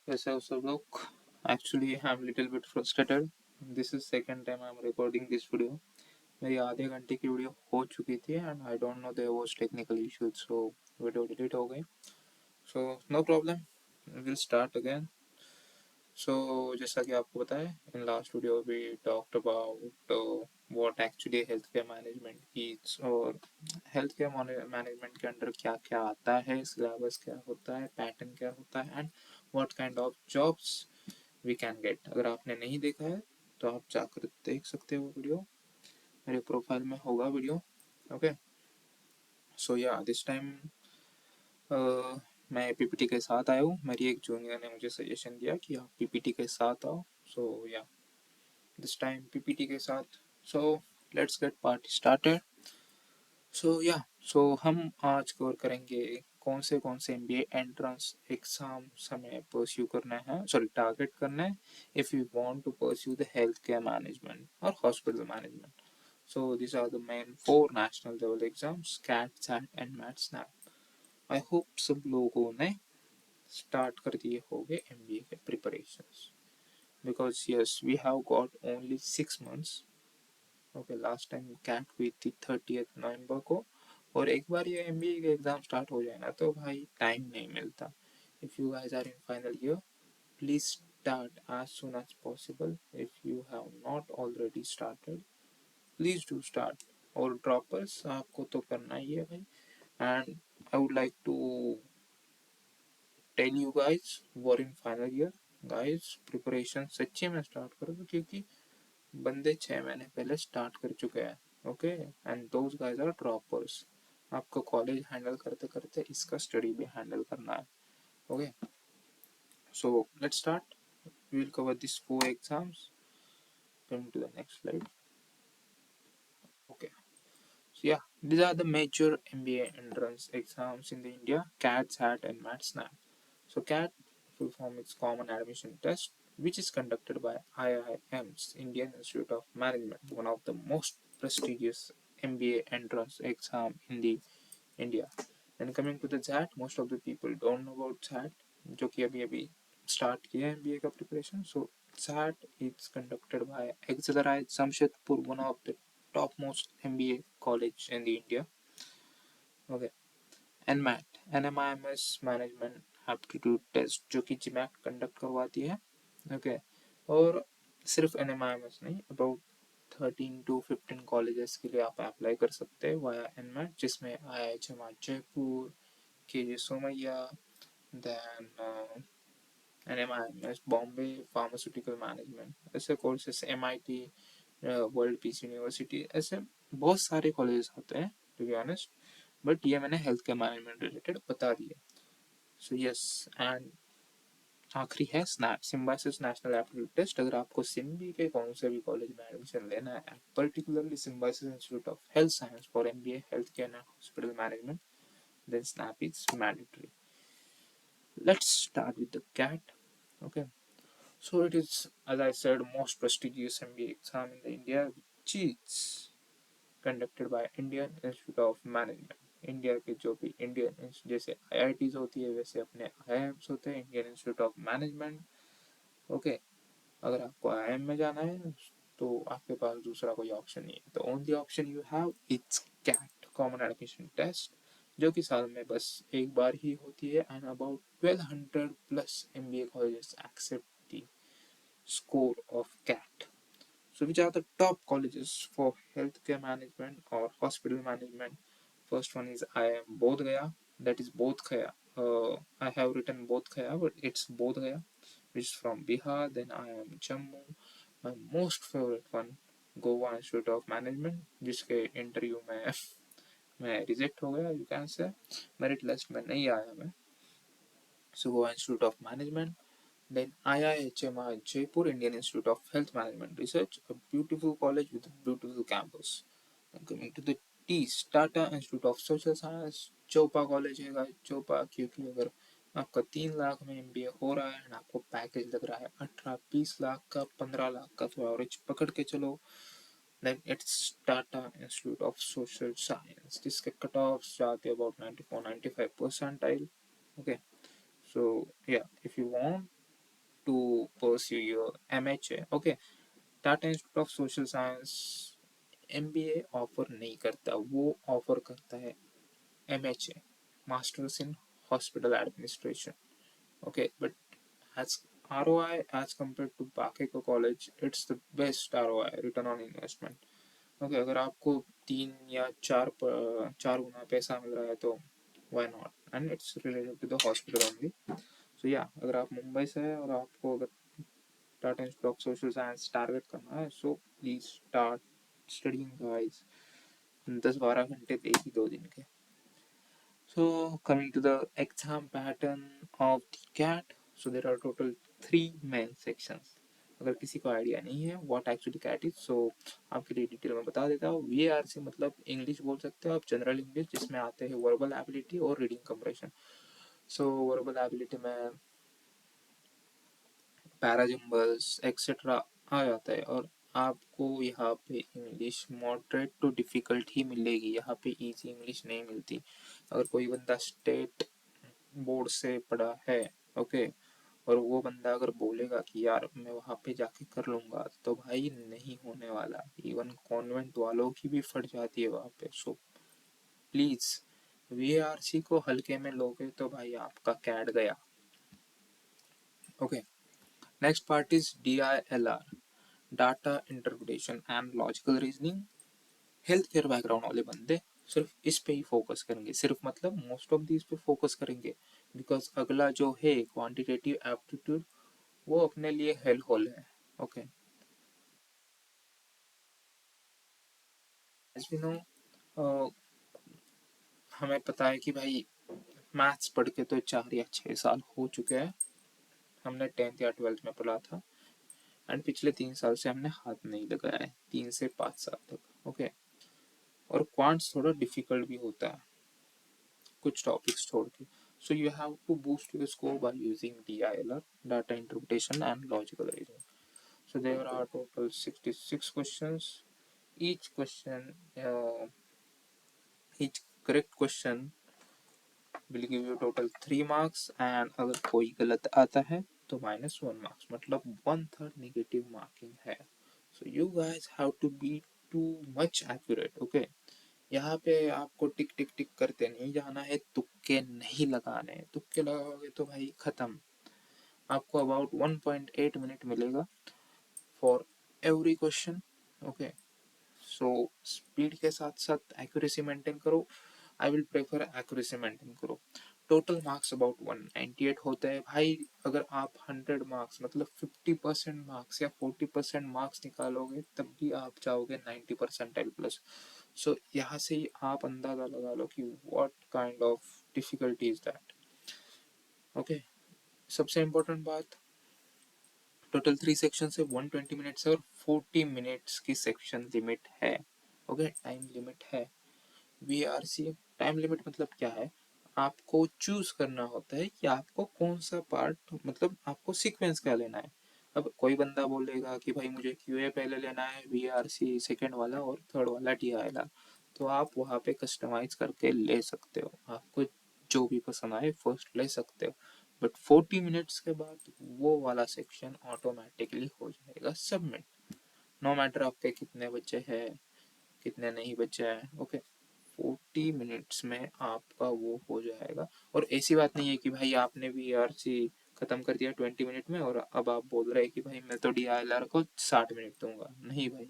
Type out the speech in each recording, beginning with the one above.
कैसे हो सब लोग? Actually I am little bit frustrated. This is second time I am recording this video. मेरी आधे घंटे की वीडियो हो चुकी थी and I don't know there was technical issues, so video delete हो गई. So no problem, will start again. So जैसा कि आपको पता है, in last video we talked about what actually health care management is, और हेल्थ केयर मैनेजमेंट के under क्या क्या आता है, सिलेबस क्या होता है, पैटर्न क्या होता है, and what kind of jobs we can get. अगर आपने नहीं देखा है तो आप जाकर देख सकते हो वीडियो. मेरे प्रोफाइल में होगा वीडियो. ओके. सो या दिस टाइम मैं पीपीटी के साथ आया हूँ. मेरी एक जूनियर ने मुझे सजेशन दिया कि आप पीपीटी के साथ आओ. सो या दिस टाइम पीपीटी के साथ. So let's get party started. So हम आज कवर करेंगे कौन से एमबीए एंट्रेंस एग्जाम्स हमें परस्यू करना है, सॉरी टारगेट करना है, if you want to pursue the health care management और hospital management. So this are the main four national level exams: CAT, SAT and MAT, SNAP. I hope सब लोगों ने start कर दिए होंगे एमबीए के preparations, because yes we have got only 6 months. Okay, last time CAT हुई थी 30th नवंबर को, और एक बार ये एमबीए का एग्जाम स्टार्ट हो जाए ना तो भाई टाइम नहीं मिलता. If you guys are in final year, please start as soon as possible. If you have not already started, please do start. और ड्रॉपर्स आपको तो करना ही है भाई. And I would like to tell you guys who are in final year, guys preparation सच्ची में start करो, क्योंकि बंदे 6 महीने पहले स्टार्ट कर चुके हैं. Okay, and those guys are droppers. आपको कॉलेज हैंडल करते करते इसका स्टडी भी हैंडल करना है. Okay, so let's start. We will cover this 4 exams. Coming to the next slide. Okay, so yeah, these are the major MBA entrance exams in the India: CAT, SAT, and MAT, SNAP. So CAT, full form is Common Admission Test, which is conducted by IIM's Indian Institute of Management, one of the most prestigious MBA entrance exam in the India. And coming to the SAT, most of the people don't know about SAT, जो कि अभी अभी start किया है MBA का preparation. So SAT is conducted by XLRI Jamshedpur, one of the topmost MBA college in the India. Okay, and MAT, NMIMS Management Aptitude Test, जो कि GMAT conduct करवाती है. ओके, और सिर्फ NMIMS नहीं, अबाउट 13 to 15 कॉलेजेस के लिए आप अप्लाई कर सकते हैं वाया एनमैट, जिसमें IIHM Jaipur, KG Somaiya, then NMIMS Bombay pharmaceutical management, ऐसे courses, MIT, World Peace University, ऐसे बहुत सारे कॉलेजेस आते हैं टू बी ऑनेस्ट. बट ये मैंने हेल्थ केयर मैनेजमेंट रिलेटेड बता दिया. सो यस, एंड आखिरी है SNAP, Symbiosis National Aptitude Test. अगर आपको सिम्बी के कौन से भी कॉलेज में एडमिशन लेना है, particularly symbiosis Institute of Health Science for MBA health care and hospital management, then SNAP is mandatory. Let's start with the CAT. Okay, so it is, as I said, most prestigious MBA exam in the India, which is conducted by Indian Institute of Management. India के जो भी Indian जैसे IITs होती है, वैसे अपने IIMs होते हैं, Indian Institute of management. Okay, अगर आपको IIM में जाना है तो आपके पास दूसरा कोई ऑप्शन नहीं है. तो only option you have it's CAT, common admission test, जो कि साल में बस एक बार ही होती है. And about 1200 plus MBA colleges accept the score of CAT. So which are the top colleges for healthcare management or hospital management? First one is IIM Bodh Gaya, that is Bodh Gaya. I have written Bodh Gaya, but it's Bodh Gaya, which is from Bihar. Then IIM Jammu, my most favorite one, Goa Institute of Management, जिसके interview में मैं reject हो गया, you can say merit list में नहीं आया मैं. So Goa Institute of Management. Then IIHMR Jaipur, Indian Institute of Health Management Research, a beautiful college with a beautiful campus. And coming to the T's, Tata Institute of Social Science, चोपा college है guys, चोपा, क्योंकि अगर आपका 3 लाख में MBA हो रहा है और आपको पैकेज लग रहा है 18-20 लाख का, 15 लाख का, तो एवरेज पकड़ के चलो, then it's Tata Institute of Social Science, जिसके कट ऑफ जाते हैं about 94-95 percentile. Okay, so yeah, if you want to pursue your MHA, okay, Tata Institute of Social science MBA offer नहीं करता, वो ऑफर करता है MHA, masters in hospital administration, okay, but as ROI as compared to बाकी को college, it's the best ROI, return on investment, okay, अगर आपको 3 या 4 गुना पैसा मिल रहा है तो why not, and it's related to the hospital only. So या अगर आप मुंबई से है और आपको अगर Tata Institute of Social Science target करना है, so please start studying guys, 10-12 घंटे दे ही 2 दिन के। So coming to the exam pattern of the CAT, so there are total 3 main sections। अगर किसी को आइडिया नहीं है व्हाट एक्चुअली कैट इज, सो आपके लिए डिटेल में बता देता हूँ। VARC मतलब इंग्लिश बोल सकते हो आप, जनरल इंग्लिश, जिसमें आते हैं वर्बल एबिलिटी और रीडिंग कंप्रेशन। सो वर्बल एबिलिटी में पैराजम्बल्स एक्सेट्रा आ जाता है, और आपको यहाँ पे इंग्लिश मॉडरेट टू डिफिकल्ट ही मिलेगी, यहाँ पे इजी इंग्लिश नहीं मिलती। अगर कोई बंदा स्टेट बोर्ड से पढ़ा है, ओके, और वो बंदा अगर बोलेगा कि यार मैं वहाँ पे जाके कर लूंगा, तो भाई नहीं होने वाला। इवन कॉन्वेंट वालों की भी फट जाती है वहाँ पे। सो प्लीज VARC को हल्के में लोगे तो भाई आपका कैट गया, okay. Next part is DILR, data interpretation and logical reasoning. Health care background वाले बंदे सिर्फ इस पे ही फोकस करेंगे, सिर्फ मतलब मोस्ट ऑफ दीज पे फोकस करेंगे, बिकॉज अगला जो है क्वांटिटेटिव एप्टीट्यूड वो अपने लिए हेल होल है, ओके। एज वी नो, हमें पता है कि भाई मैथ्स पढ़ के तो 4 या 6 साल हो चुके हैं, हमने 10th या 12th में पढ़ा था, एंड पिछले 3 साल से हमने हाथ नहीं लगाया है, 3 से 5 साल तक, ओके। और क्वांट्स थोड़ा डिफिकल्ट भी होता है कुछ टॉपिक्स छोड़ के। So you have to boost your score by using DILR, data interpretation and logical reasoning. So there are total 66 questions. Each question, each correct question will give you total 3 marks, and अगर कोई गलत आता है तो -1 marks, मतलब 1/3 negative marking है। So you guys have to be too much accurate, okay? यहाँ पे आपको टिक टिक टिक करते नहीं जाना है, तुक्के नहीं लगाने, तुक्के लगाओगे तो भाई खत्म। आपको अबाउट 1.8 मिनट मिलेगा for every question, okay. So speed के साथ साथ एक्यूरेसी मेंटेन करो, I will prefer accuracy maintain करो। टोटल मार्क्स अबाउट 198 होते हैं भाई। अगर आप 100 मार्क्स मतलब 50% मार्क्स या 40% मार्क्स निकालोगे तब भी आप जाओगे 90% प्लस। सो यहाँ से ही आप अंदाजा लगा लो कि what kind of difficulty is that, okay. सबसे इम्पोर्टेंट बात, टोटल 3 सेक्शन है, 120 मिनट्स है, और 40 मिनट्स की सेक्शन लिमिट है, ओके, टाइम लिमिट है। VARC टाइम लिमिट मतलब क्या है, आपको चूज करना होता है कि आपको कौन सा पार्ट, मतलब आपको सीक्वेंस क्या लेना है। अब कोई बंदा बोलेगा कि भाई मुझे QA पहले लेना है, VARC सेकेंड वाला और थर्ड वाला DILR, तो आप वहाँ पे कस्टमाइज करके ले सकते हो, आपको जो भी पसंद आए फर्स्ट ले सकते हो। बट 40 मिनट्स के बाद वो वाला सेक्शन ऑटोमेटिकली हो जाएगा सबमिट, नो मैटर आपके कितने बच्चे हैं कितने नहीं बचे हैं, ओके। 40 मिनट्स में आपका वो हो जाएगा। और ऐसी बात नहीं है कि भाई आपने VARC खत्म कर दिया 20 मिनट में और अब आप बोल रहे हैं कि भाई मैं तो DILR को 60 मिनट दूंगा, नहीं भाई।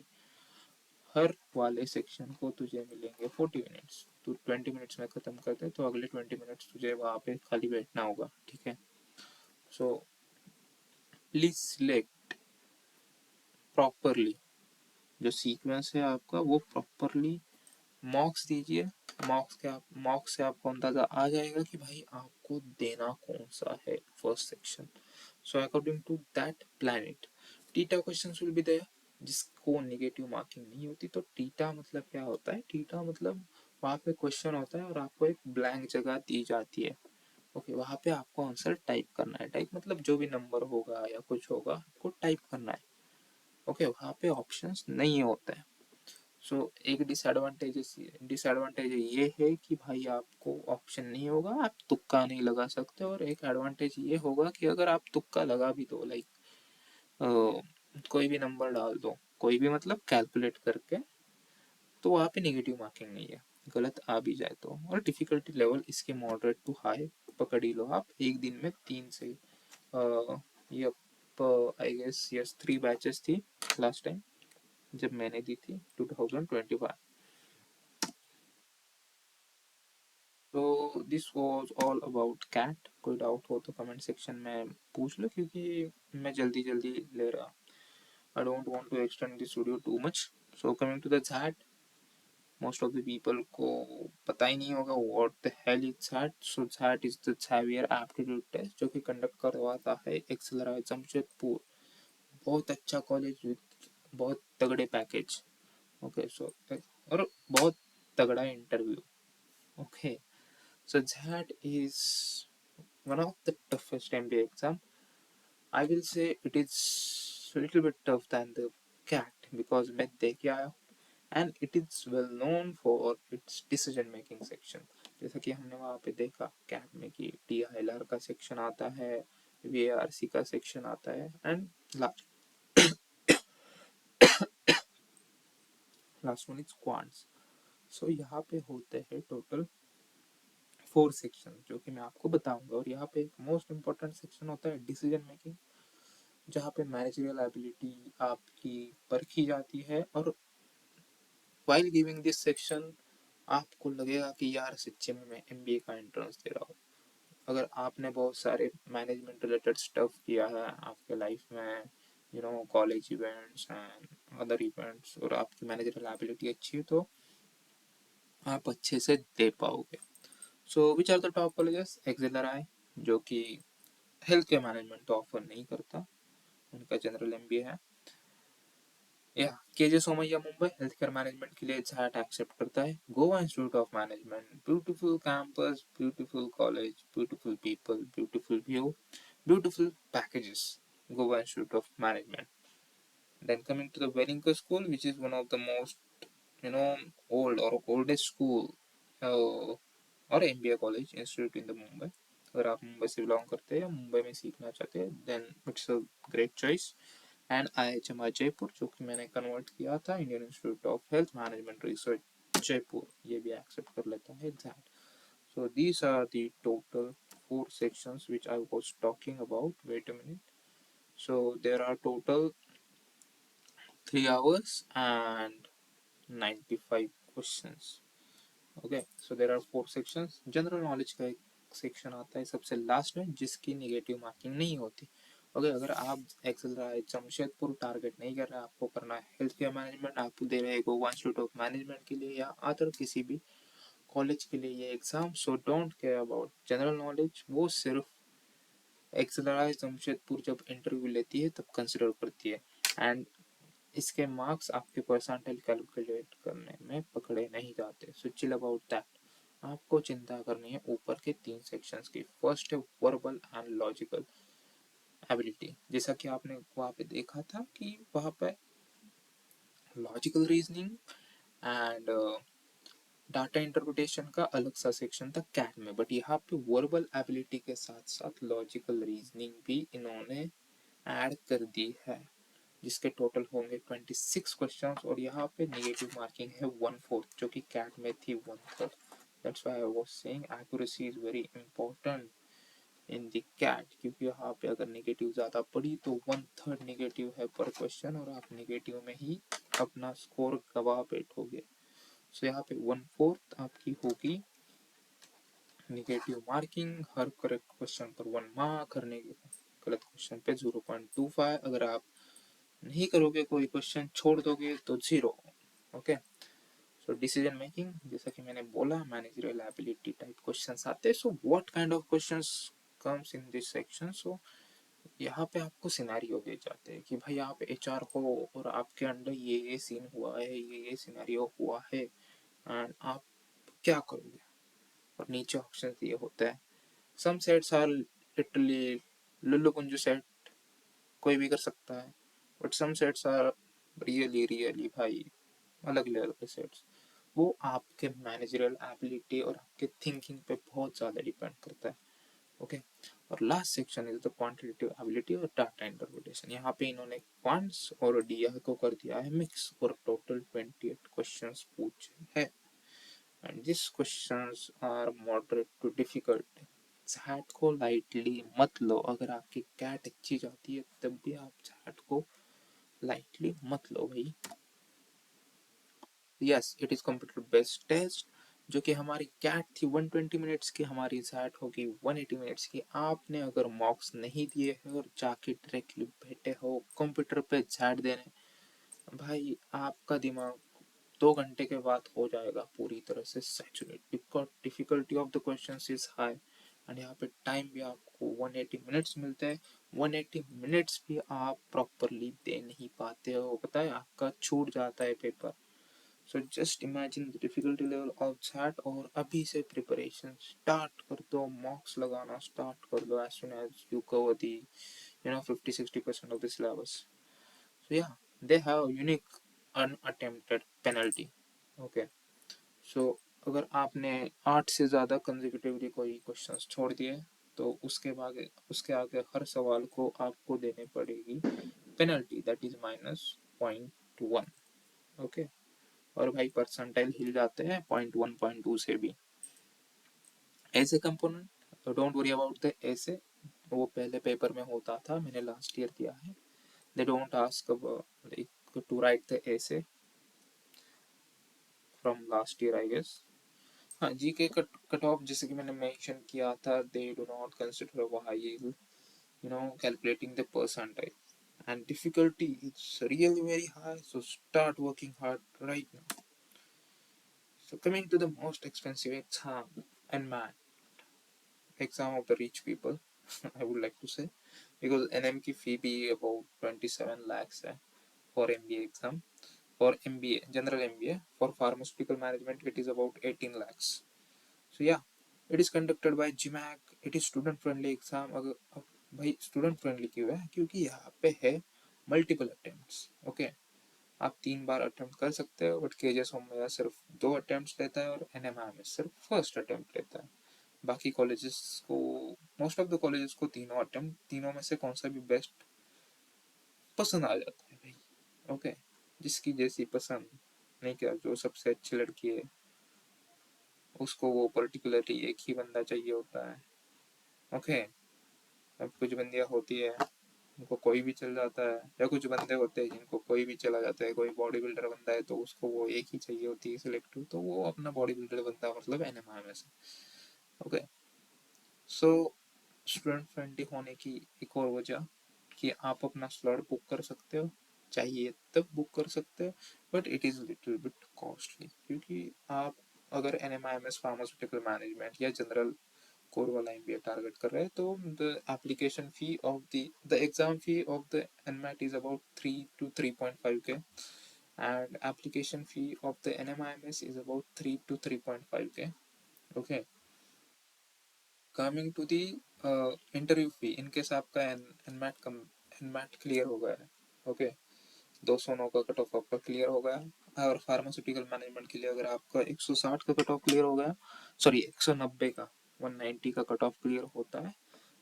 हर वाले सेक्शन को तुझे मिलेंगे 40 मिनट्स, तू 20 मिनट्स में खत्म कर दे तो अगले 20 मिनट्स तुझे वहां पे खाली बैठना होगा, ठीक है। सो प्लीज सिलेक्ट प्रॉपरली, जो सीक्वेंस है आपका वो प्रॉपरली मॉक्स दीजिए। मॉक्स से आपको अंदाजा आ जाएगा कि भाई आपको देना कौन सा है first section. So according to that plan it. TITA questions will be there, जिसको नेगेटिव मार्किंग नहीं होती। तो टीटा मतलब क्या होता है, टीटा मतलब वहाँ पे क्वेश्चन होता है और आपको एक ब्लैंक जगह दी जाती है, ओके। वहाँ पे आपको आंसर टाइप करना है, टाइप मतलब जो भी नंबर होगा या कुछ होगा आपको टाइप करना है, ओके। वहाँ पे ऑप्शंस नहीं होते हैं। एक डिसएडवांटेज ये है कि भाई आपको ऑप्शन नहीं होगा, आप तुक्का नहीं लगा सकते। और एक एडवांटेज ये होगा कि अगर आप तुक्का लगा भी दो, लाइक कोई भी नंबर डाल दो, कोई भी मतलब कैलकुलेट करके, तो वहाँ पे नेगेटिव मार्किंग नहीं है, गलत आ भी जाए तो। और डिफिकल्टी लेवल इसके मॉडरेट टू हाई पकड़ ही लो आप। एक दिन में 3 से ये आई गेस यस 3 बैचेस थी लास्ट टाइम जब मैंने दी थी 2025। तो this was all about CAT. कोई डाउट हो तो कमेंट सेक्शन में पूछ लो, क्योंकि मैं जल्दी जल्दी ले रहा। I don't want to extend this video too much. So coming to the XAT, most of the people को पता ही नहीं होगा what the hell is XAT. So XAT is the Xavier aptitude test जो कि कंडक्ट करवाता है एक्सेलराय जमशेदपुर। बहुत अच्छा कॉलेज विद बहुत तगड़े पैकेज। ओके सो और बहुत तगड़ा interview. Okay so that is one of the toughest MBA exam. I will say it is a little bit tough than the CAT because मैं देख के आया हूँ, and it is well known for its decision making section। जैसा कि हमने वहाँ पे देखा CAT में कि DILR का सेक्शन आता है, VARC का सेक्शन आता है, and last one is quants। so यहाँ पे होते हैं टोटल 4 सेक्शन जो कि मैं आपको बताऊंगा। और यहाँ पे मोस्ट इम्पोर्टेंट सेक्शन होता है डिसीजन मेकिंग, जहाँ पे मैनेजरियल एबिलिटी आपकी परखी जाती है। और वाइल गिविंग दिस सेक्शन आपको लगेगा कि यार सच्चे में मैं एमबीए का एंट्रेंस दे रहा हूँ। अगर आपने बहुत सारे मैनेजमेंट रिलेटेड स्टफ किया है आपके लाइफ में, college events and other events, और आपकी मैनेजरियल एबिलिटी अच्छी है, तो आप अच्छे से दे पाओगे। So which are the top colleges? XLRI जो कि हेल्थ केयर मैनेजमेंट तो ऑफर नहीं करता, उनका जनरल एमबीए है। या KJ Somaiya Mumbai health care management के लिए जैट एक्सेप्ट करता है। Goa Institute of Management, beautiful campus, beautiful college, beautiful people, beautiful view, beautiful packages, Goa Institute of Management. Then coming to the Wellington School, which is one of the most, old or oldest school और MBA college institute in the Mumbai. अगर आप मुंबई से belong करते हैं या मुंबई में सीखना चाहते हैं, then it's a great choice. And IHMI Jaipur जो कि मैंने कन्वर्ट किया था Indian Institute of Health Management Research Jaipur, ये भी एक्सेप्ट कर लेता है that. So these are the total 4 sections which I was talking about. Wait a minute. So there are total 3 hours and 95 questions. Okay so there are 4 sections। General knowledge का एक section आता है सबसे last में, जिसकी negative marking नहीं होती। Okay अगर आप एक्सेल जमशेदपुर टारगेट नहीं कर रहे, आपको करना है हेल्थ केयर मैनेजमेंट, आपको दे रहे हैं गोवा इंस्टीट्यूट ऑफ मैनेजमेंट के लिए या अदर किसी भी कॉलेज के लिए ये exam, so don't care about general knowledge. वो सिर्फ एक्सेल जमशेदपुर जब इंटरव्यू लेती है तब कंसिडर करती है, एंड इसके मार्क्स आपके परसेंटाइल कैलकुलेट करने में पकड़े नहीं जाते। So chill about that. आपको चिंता करनी है ऊपर के 3 सेक्शंस की। फर्स्ट है वर्बल एंड लॉजिकल एबिलिटी। जैसा कि आपने वहाँ पे देखा था कि वहाँ पे logical reasoning and data interpretation का अलग सा सेक्शन था कैट में, बट यहाँ पे वर्बल एबिलिटी के साथ साथ लॉजिकल रीजनिंग भी इन्होंने ऐड कर दी है, जिसके टोटल होंगे 26 क्वेश्चंस। और यहाँ पे नेगेटिव मार्किंग है 1/4 जो कि कैट में थी 1/3। That's why I was saying accuracy is very important in the CAT, क्योंकि यहाँ पे अगर नेगेटिव ज़्यादा पड़ी तो 1/3 नेगेटिव है पर क्वेश्चन, और आप नेगेटिव में ही अपना स्कोर गवा बैठोगे। सो यहाँ पे 1/4 आपकी होगी नेगेटिव मार्किंग। हर करेक्ट क्वेश्चन पर 1 मार्क, हर गलत क्वेश्चन पे 0.25। अगर आप नहीं करोगे, कोई क्वेश्चन छोड़ दोगे तो 0। ओके सो डिसीजन मेकिंग, जैसा कि मैंने बोला मैनेजरियल एबिलिटी टाइप क्वेश्चंस आते हैं। So what kind of questions comes in this section? So यहाँ पे आपको सिनेरियो दिए जाते हैं कि भाई आप HR हो और आपके अंडर ये सीन हुआ है, ये सिनेरियो हुआ है, एंड आप क्या करोगे। और नीचे ऑप्शन दिए होते हैं। सम सेट्स आर लिटरली लुल्लु पुंजू सेट, कोई भी कर सकता है, but some sets are really really भाई अलग लेवल के सेट्स। वो आपके मैनेजरियल एबिलिटी और आपके थिंकिंग पे बहुत ज़्यादा डिपेंड करता है। ओके और last section is the quantitative ability और डाटा इंटरप्रिटेशन। यहाँ पे इन्होंने क्वांट्स और डीआई को कर दिया है मिक्स और टोटल 28 क्वेश्चंस पूछे हैं and this questions are moderate to difficult. XAT को लाइटली मत लो, अगर आपकी कैट अच्छी जाती है तब भी आप चैट को लाइटली मत लो भाई। Yes it is computer based test, जो कि हमारी कैट थी 120 मिनट्स की, हमारी चैट होगी 180 मिनट्स की। आपने अगर मॉक्स नहीं दिए हैं और जाके डायरेक्टली बैठे हो कंप्यूटर पे चैट देने, भाई आपका दिमाग 2 घंटे के बाद हो जाएगा पूरी तरह से saturate, because difficulty of the question is high and यहाँ पे टाइम भी आपको 180 मिनट्स मिलते हैं। 180 मिनट्स भी आप प्रॉपरली दे नहीं पाते हो, पता है आपका छूट जाता है paper. So just imagine the difficulty level of chat और अभी से प्रिपरेशन स्टार्ट कर दो, मॉक्स लगाना स्टार्ट कर दो as soon as you cover the 50-60% of the syllabus. So yeah, they have unique unattempted penalty. Okay, so अगर आपने 8 से ज़्यादा कंसेक्यूटिवली कोई क्वेश्चंस छोड़ दिए तो उसके आगे हर सवाल को आपको देने पड़ेगी पेनल्टी, दैट इज -0.1। ओके और भाई परसेंटाइल हिल जाते हैं 0.1 0.2 से भी। ऐसे component don't worry about the ऐसे, वो पहले पेपर में होता था, मैंने लास्ट ईयर दिया है। They don't ask like to write the ऐसे from last year I guess. हाँ जीके कट ऑफ जैसे कि मैंने मेंशन किया था, they do not consider while calculating the percentile and difficulty is really very high, so start working hard right now. So coming to the most expensive exam and math exam of the rich people I would like to say, because NM की fee भी about 27 lakhs है for MBA exam, for MBA general MBA, for pharmaceutical management it is about 18 lakhs. So yeah, it is conducted by GMAC, it is student friendly exam। अगर भाई student friendly क्यों है, क्योंकि यहाँ पे है मल्टीपल अटेम्प्ट्स। ओके आप 3 बार attempt कर सकते हो, बट केजेस होम सिर्फ 2 अटेम्प्ट्स लेता है और NMIMS सिर्फ फर्स्ट अटेम्प्ट लेता है। बाकी कॉलेजेस को, मोस्ट ऑफ द कॉलेजेस को तीनों अटेम्प्ट, तीनों में से कौन सा भी बेस्ट पसंद आ जाता है भाई। ओके जिसकी जैसी पसंद, नहीं क्या जो सबसे अच्छी लड़की है उसको वो पर्टिकुलरली एक ही बंदा चाहिए होता है। ओके अब कुछ बंदियां होती है उनको कोई भी चल जाता है, या कुछ बंदे होते हैं जिनको कोई भी चला जाता है, कोई बॉडी बिल्डर बंदा है तो उसको वो एक ही चाहिए होती है सिलेक्टिव, तो वो अपना बॉडी बिल्डर बनता है, मतलब NMIMS। Okay so student friendly होने की एक और वजह कि आप अपना स्लॉट बुक कर सकते हो, चाहिए तब बुक कर सकते हो, but it is little bit costly, क्योंकि आप अगर NMIMS फार्मास्यूटिकल मैनेजमेंट या जनरल कोर वाला MBA टारगेट कर रहे हैं तो the application fee of the exam fee of the NMAT is about 3 to 3.5K and application fee of the NMIMS is about 3 to 3.5K. Okay, coming to the interview fee, in case आपका NMAT clear हो गया है, okay 209 का cut off आपका clear हो गया, और pharmaceutical management के लिए अगर आपका 160 का कट ऑफ क्लियर हो गया, सॉरी 190 का, 190 का कट ऑफ क्लियर होता है,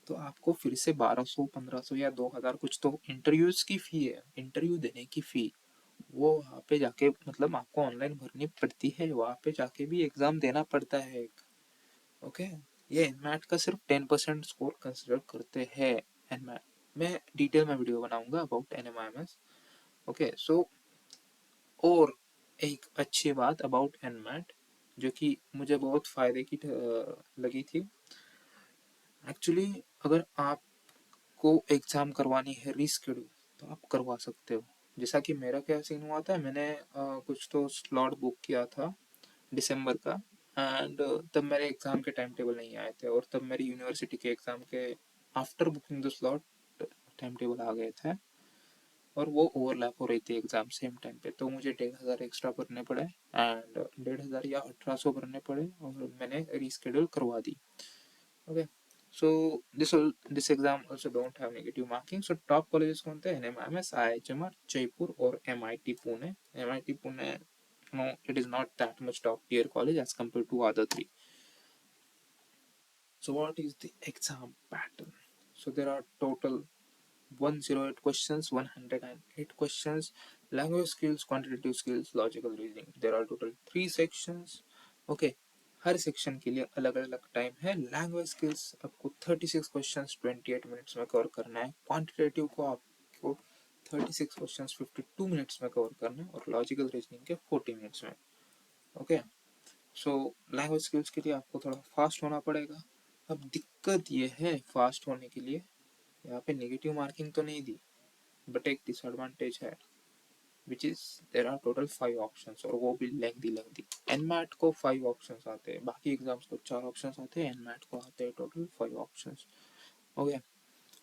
तो आपको फिर से 1200 1500 या 2000 कुछ तो इंटरव्यूज की फी है, इंटरव्यू देने की फी, वो वहाँ पे जाके मतलब आपको ऑनलाइन भरनी पड़ती है, वहाँ पे जाके भी एग्जाम देना पड़ता है एक। ओके ये एनमैट का सिर्फ 10% स्कोर कंसिडर करते हैं। एनमैट मैं डिटेल में वीडियो बनाऊंगा अबाउट NMIMS। ओके सो और एक अच्छी बात अबाउट एनमैट जो कि मुझे बहुत फ़ायदे की लगी थी, एक्चुअली अगर आपको एग्ज़ाम करवानी है रीस्केड्यूल तो आप करवा सकते हो। जैसा कि मेरा क्या सीन हुआ था, मैंने कुछ तो स्लॉट बुक किया था दिसंबर का, एंड तब मेरे एग्ज़ाम के टाइम टेबल नहीं आए थे, और तब मेरी यूनिवर्सिटी के एग्ज़ाम के after booking the slot time table आ गए थे, और वो ओवरलैप हो रही थी एग्ज़ाम सेम टाइम पे, तो मुझे 1500 एक्स्ट्रा भरने पड़े, एंड 1500 या 1800 भरने पड़े, और मैंने रीस्केड्यूल करवा दी। Okay so this exam also don't have negative marking. So top colleges कौन थे? NMIMS, IHMR जयपुर और MIT Pune. MIT Pune it is not that much top tier college as compared to other three. So what is the exam pattern? So there are total 108 questions, 108 questions, language skills, quantitative skills, logical reasoning. There are total 3 sections. Okay, her section के लिए अलग अलग time है. Language skills आपको 36 questions 28 minutes में cover करना है. Quantitative को आपको 36 क्वेश्चंस 52 मिनट्स में कवर करना है, और लॉजिकल रीजनिंग के 40 मिनट्स में. ओके, सो लैंग्वेज स्किल्स के लिए आपको थोड़ा फास्ट होना पड़ेगा. अब दिक्कत ये है फास्ट होने के लिए, यहाँ पे नेगेटिव मार्किंग तो नहीं दी, बट एक डिसएडवांटेज है, which is there are total 5 options, और वो भी लेंथी. एनमैट को 5 ऑप्शंस आते हैं, बाकी एग्जाम्स को 4 ऑप्शंस आते हैं, एनमैट को आते हैं टोटल 5 ऑप्शंस. ओके,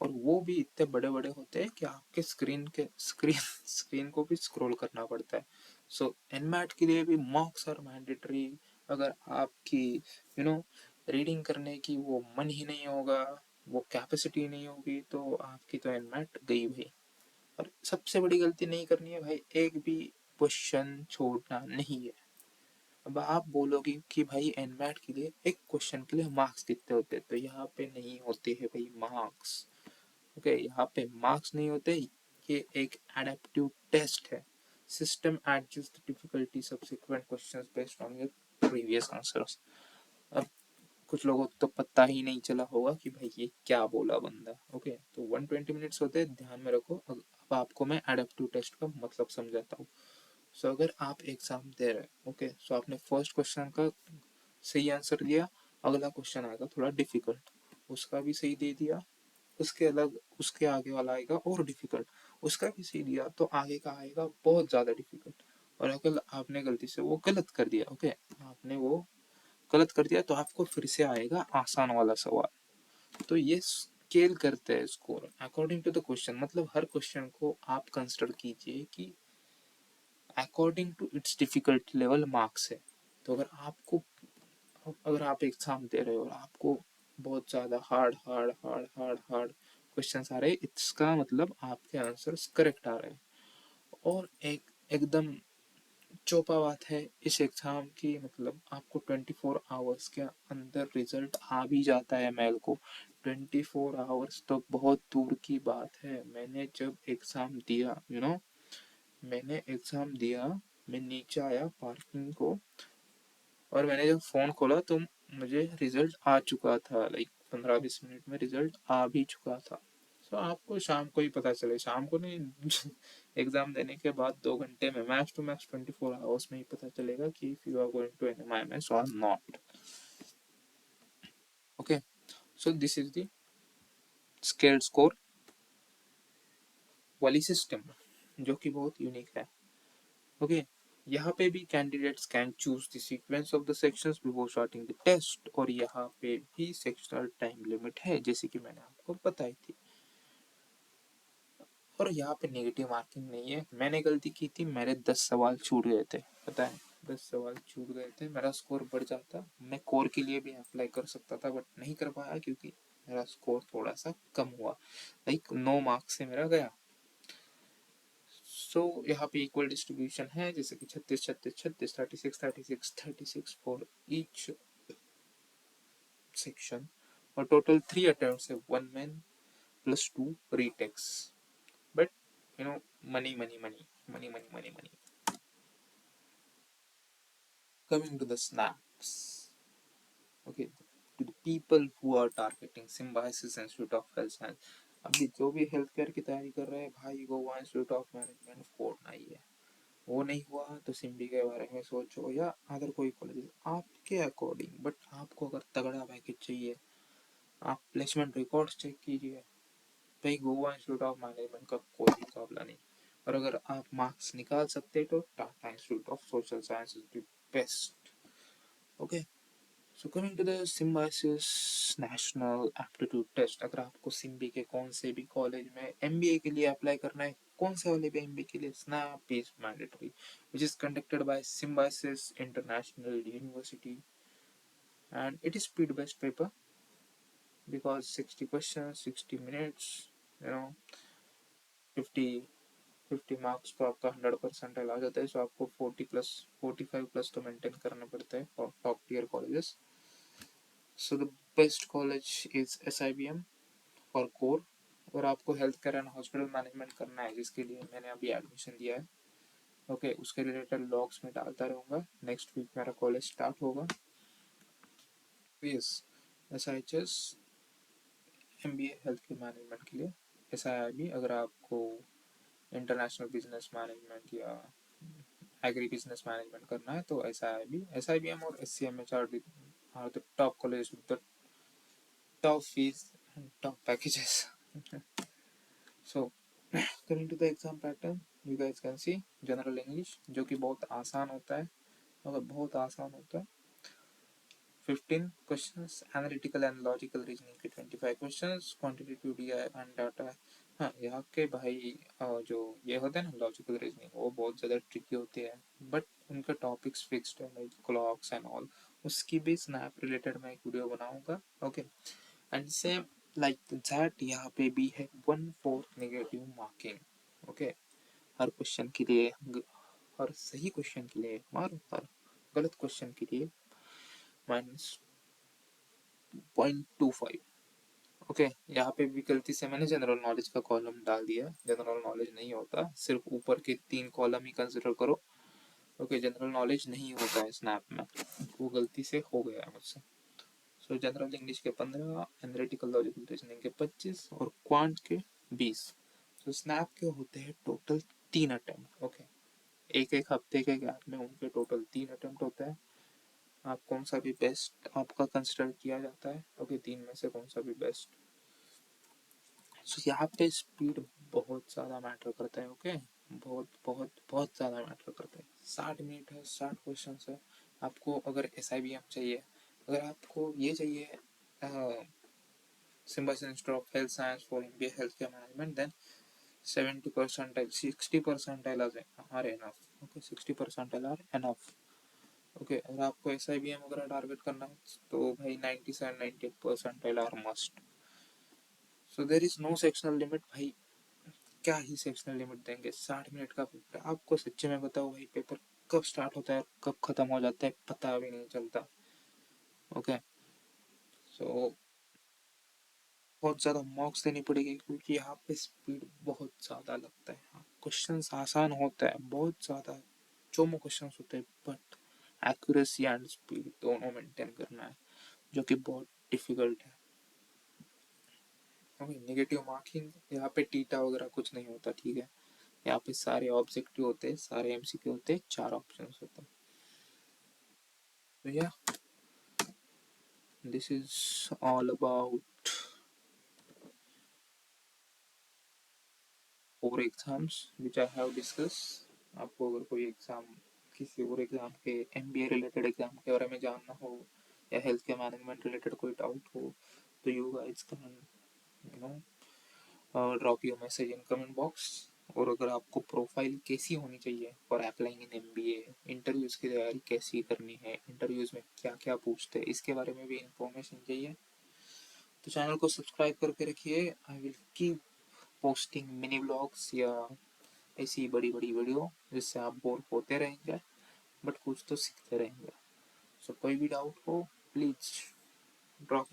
और वो भी इतने बड़े बड़े होते हैं कि आपके स्क्रीन को भी स्क्रॉल करना पड़ता है. सो एनमैट के लिए भी मॉक्स आर मैंडेटरी. अगर आपकी रीडिंग करने की वो मन ही नहीं होगा, वो कैपेसिटी नहीं होगी, तो आपकी तो एनमैट गई भाई. और सबसे बड़ी गलती नहीं करनी है भाई, एक भी क्वेश्चन छोड़ना नहीं है. अब आप बोलोगे कि भाई एनमैट के लिए एक क्वेश्चन के लिए मार्क्स कितने होते हैं, तो यहाँ पे नहीं होते हैं भाई मार्क्स. ओके, यहाँ पे मार्क्स नहीं होते. ये एक एडेप्टिव टेस्ट है. System adjust the difficulty subsequent questions based on your previous answers. अब कुछ लोगों को तो पता ही नहीं चला होगा कि भाई ये क्या बोला बंदा. ओके, तो 120 मिनट्स होते हैं, ध्यान में रखो. अब आपको मैं एडेप्टिव टेस्ट का मतलब समझाता हूँ. सो अगर आप एग्जाम दे रहे हैं, ओके, सो आपने फर्स्ट क्वेश्चन का सही आंसर दिया, अगला क्वेश्चन आएगा थोड़ा डिफिकल्ट, उसका भी सही दे दिया, उसके आगे वाला आएगा और डिफिकल्ट, उसका भी सही दिया तो आगे का आएगा बहुत ज्यादा डिफिकल्ट. और अगर आपने गलती से वो गलत कर दिया, ओके, आपने वो गलत कर दिया, तो आपको फिर से आएगा आसान वाला सवाल. तो ये स्केल करते हैं score according to the question. मतलब हर क्वेश्चन को आप कंसिडर कीजिए कि according to its difficulty level marks है. तो अगर आप एग्जाम दे रहे हो और आपको बहुत ज्यादा hard hard hard hard hard question आ रहे हैं, इसका मतलब आपके आंसर्स करेक्ट आ रहे हैं. और एकदम चौपा बात है इस एग्जाम की, मतलब आपको 24 आवर्स के अंदर रिजल्ट आ भी जाता है. मेल को 24 आवर्स तो बहुत दूर की बात है. मैंने जब एग्जाम दिया, मैंने एग्जाम दिया, मैं नीचे आया पार्किंग को, और मैंने जब फोन खोला तो मुझे रिजल्ट आ चुका था. लाइक 15-20 मिनट में रिजल्ट आ भी चुका था. सो आपको शाम को ही पता चले, शाम को नहीं एग्जाम देने के बाद 2 घंटे में, मैक्स टू मैक्स 24 आवर्स में ही पता चलेगा कि if you are going to NMIMS और not. Okay, so this is the scaled score वाली सिस्टम, जो कि बहुत यूनिक है. ओके, यहाँ पे भी candidates can choose the sequence of the sections before starting the test, और यहाँ पे भी सेक्शनल टाइम लिमिट है, जैसे कि मैंने आपको बताई थी. और यहाँ पे नेगेटिव मार्किंग नहीं है. मैंने गलती की थी, मेरे 10 सवाल छूट गए थे, पता है, 10 सवाल छूट गए थे. मेरा स्कोर बढ़ जाता, मैं कोर के लिए भी अप्लाई कर सकता था, बट नहीं कर पाया क्योंकि मेरा स्कोर थोड़ा सा कम हुआ. लाइक 9 मार्क्स से मेरा गया. सो यहाँ पे इक्वल डिस्ट्रीब्यूशन है, जैसे कि 36 36 36 36 36 फॉर ईच सेक्शन. और टोटल 3 अटेम्प्ट्स है, 1 man plus 2 retakes. But money money money money money money money. Coming to the snaps, okay, to the people who are targeting Symbiosis Institute of Health Science. अभी जो भी health care की तैयारी कर रहे हैं भाई, गोवा इंस्टीट्यूट ऑफ मैनेजमेंट फोड़ना ही है. वो नहीं हुआ तो सिम्बी के बारे में सोचो, या अदर कोई कॉलेज आपके अकॉर्डिंग. बट आपको अगर तगड़ा पैकेज चाहिए, आप प्लेसमेंट रिकॉर्ड्स चेक कीजिए भाई, गोवा इंस्टीट्यूट ऑफ मैनेजमेंट का कोई मुकाबला नहीं. और अगर आप मार्क्स निकाल सकते तो Tata Institute of Social Science is the best. Okay, so coming to the Symbiosis National Aptitude Test. अगर आपको सिम्बी के कौन से भी कॉलेज में एमबीए के लिए अप्लाई करना है, कौन से वाले भी एमबीए के लिए, snap is mandatory, which is conducted by symbiosis international university, and it is speed based paper because 60 questions 60 minutes, 50 50 marks तो आपका 100% आ जाता है, सो आपको 45 प्लस तो मेंटेन करना पड़ता है for top tier colleges. So the best college is SIBM for core. और आपको health care and hospital management करना है, जिसके लिए मैंने अभी एडमिशन दिया है. ओके, उसके रिलेटेड लॉग्स में डालता रहूँगा. नेक्स्ट वीक मेरा कॉलेज स्टार्ट होगा. Yes, SIHS MBA health care management के लिए. SIIB अगर आपको इंटरनेशनल बिजनेस मैनेजमेंट या एग्री बिजनेस मैनेजमेंट करना है तो SIBM और SCMH are the top college with the top fees and top packages. So coming to the exam pattern, you guys can see general English, जो कि बहुत आसान होता है, मतलब बहुत आसान होता है. 15 questions, analytical and logical reasoning के 25 questions, quantitative DI and data. हाँ, यहाँ के भाई जो ये होते हैं ना लॉजिकल रीजनिंग, वो बहुत ज़्यादा ट्रिकी होते हैं, बट उनके टॉपिक्स फिक्स्ड है लाइक क्लॉक्स एंड ऑल. उसकी भी स्नैप रिलेटेड मैं एक वीडियो बनाऊंगा. Okay, and same like that यहाँ पे भी है 1/4 नेगेटिव मार्किंग. ओके, हर क्वेश्चन के लिए, हर सही क्वेश्चन के लिए और हर गलत क्वेश्चन के लिए -0.25. ओके, यहाँ पे भी गलती से मैंने जनरल नॉलेज का कॉलम डाल दिया. जनरल नॉलेज नहीं होता, सिर्फ ऊपर के 3 कॉलम ही कंसिडर करो. ओके, जनरल नॉलेज नहीं होता है स्नैप में, वो गलती से हो गया है मुझसे. सो जनरल इंग्लिश के 15, एनालिटिकल लॉजिकल रीजनिंग के 25 और क्वांट के 20. तो स्नैप के होते हैं टोटल 3 अटेम्प्ट. ओके, एक एक हफ्ते के गैप में उनके टोटल 3 अटेम्प्ट होता है. आप कौन सा भी बेस्ट आपका कंसिडर किया जाता है. ओके, 3 में से कौन सा भी बेस्ट. सो यहाँ पे स्पीड बहुत ज़्यादा मैटर करता है. ओके, बहुत बहुत बहुत ज़्यादा मैटर करता है. 60 मिनट है, 60 क्वेश्चन है. आपको अगर SIBM चाहिए, अगर आपको ये चाहिए Symbiosis Institute of Health Science for MBA health care management, then 70 percentile 60 percentile are enough. Okay, 60 percentile are enough. Okay, अगर आपको SIBM वगैरह टारगेट करना है तो भाई 97-98 percentile are must. So there is no sectional limit. भाई क्या ही sectional limit देंगे, 60 मिनट का पेपर. आपको सच्चे में बताओ भाई, पेपर कब स्टार्ट होता है और कब खत्म हो जाता है पता भी नहीं चलता. ओके, सो बहुत ज़्यादा मॉक्स देनी पड़ेगी, क्योंकि यहाँ पे स्पीड बहुत ज़्यादा लगता है. क्वेश्चन आसान होता है बहुत ज़्यादा, चोमो क्वेश्चन होते हैं, बट एक्यूरेसी एंड स्पीड दोनों मेंटेन करना है, जो कि बहुत डिफिकल्ट है. ओके, नेगेटिव मार्किंग यहाँ पे टीटा वगैरह कुछ नहीं होता. ठीक है, यहाँ पे सारे ऑब्जेक्टिव होते हैं, सारे MCQ होते हैं, 4 ऑप्शन होते हैं. तो या this is all about 4 exams which I have discuss. आपको अगर कोई एग्जाम, किसी और एग्जाम के, MBA रिलेटेड एग्जाम के बारे में जानना हो या हेल्थ के मैनेजमेंट रिलेटेड कोई डाउट हो, तो you guys can you know drop your message in comment box. और अगर आपको प्रोफाइल कैसी होनी चाहिए for applying in MBA, interviews की तैयारी कैसी करनी है, इंटरव्यूज़ में क्या क्या पूछते हैं, इसके बारे में भी इंफॉर्मेशन चाहिए, तो चैनल को सब्सक्राइब करके रखिए. I will keep posting mini blogs या ऐसी बड़ी बड़ी वीडियो, जिससे आप बोर होते रहेंगे बट कुछ तो सीखते रहेंगे. सो कोई भी डाउट हो, प्लीज़ ड्रॉप इन